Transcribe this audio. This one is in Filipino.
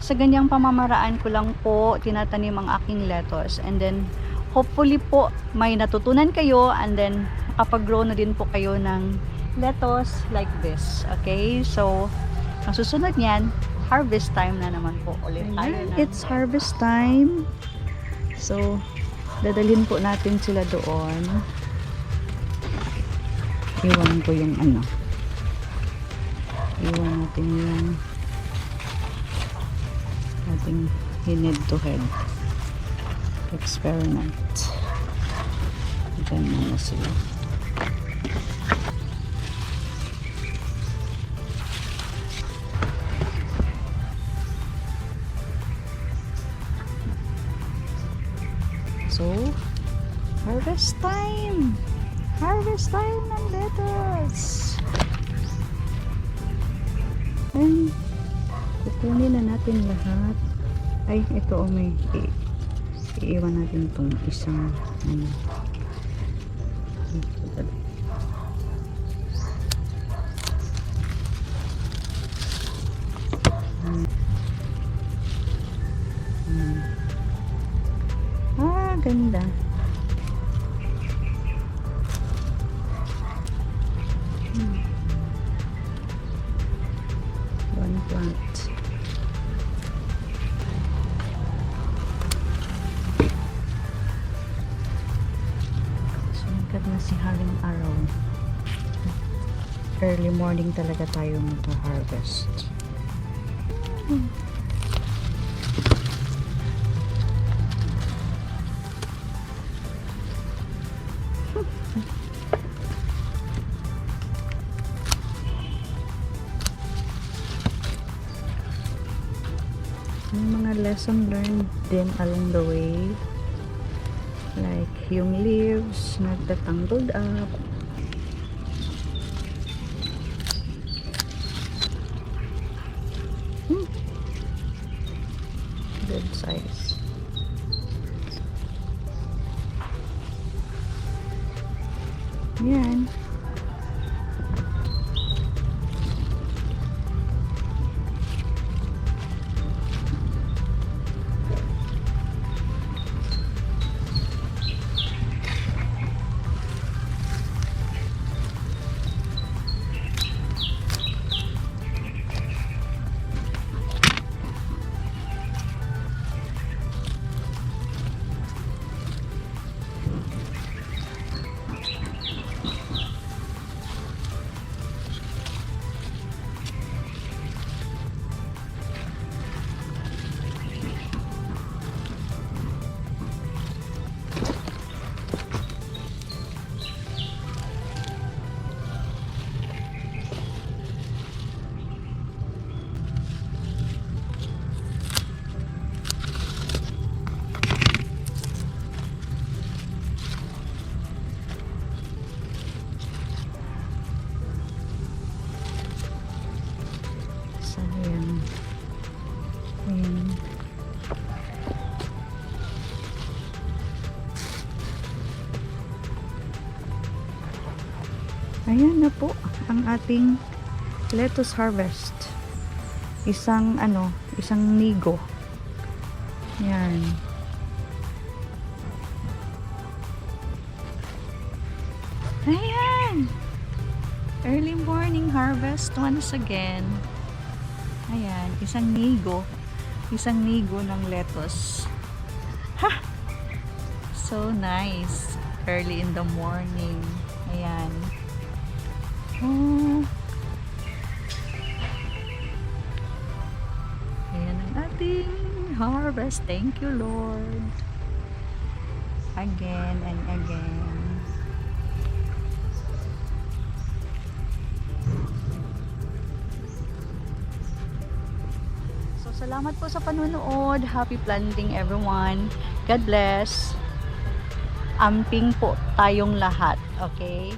sa ganyang pamamaraan ko lang po tinatanim ang aking lettuce. And then, hopefully po, may natutunan kayo and then, makapag-grow na din po kayo ng lettuce like this. Okay? So, ang susunod niyan, harvest time na naman po ulit tayo na. It's harvest time. So, dadalhin po natin sila doon. Iwan ko yung ano. Iwan natin yung ating head to head experiment. Diyan muna sila. So, harvest time! Harvest time ng lettuce! And, kukunin na natin lahat. Ay, ito o may iiwan natin itong isang ano. Ganda. One plant. Sumikat na si Haring Araw. Early morning talaga tayo mag-harvest. May mga lesson learned din along the way, like yung leaves nagtatangled up, good size. Yan. Ayan na po ang ating lettuce harvest. Isang nigo. Yan. Ayan. Early morning harvest once again. Ayan, isang nigo. Isang nigo ng lettuce. Ha! So nice. Early in the morning. Ayan. Oh. Ayan ang ating harvest. Thank you, Lord. Again and again. So, salamat po sa panunood. Happy planting, everyone. God bless. Amping po tayong lahat. Okay?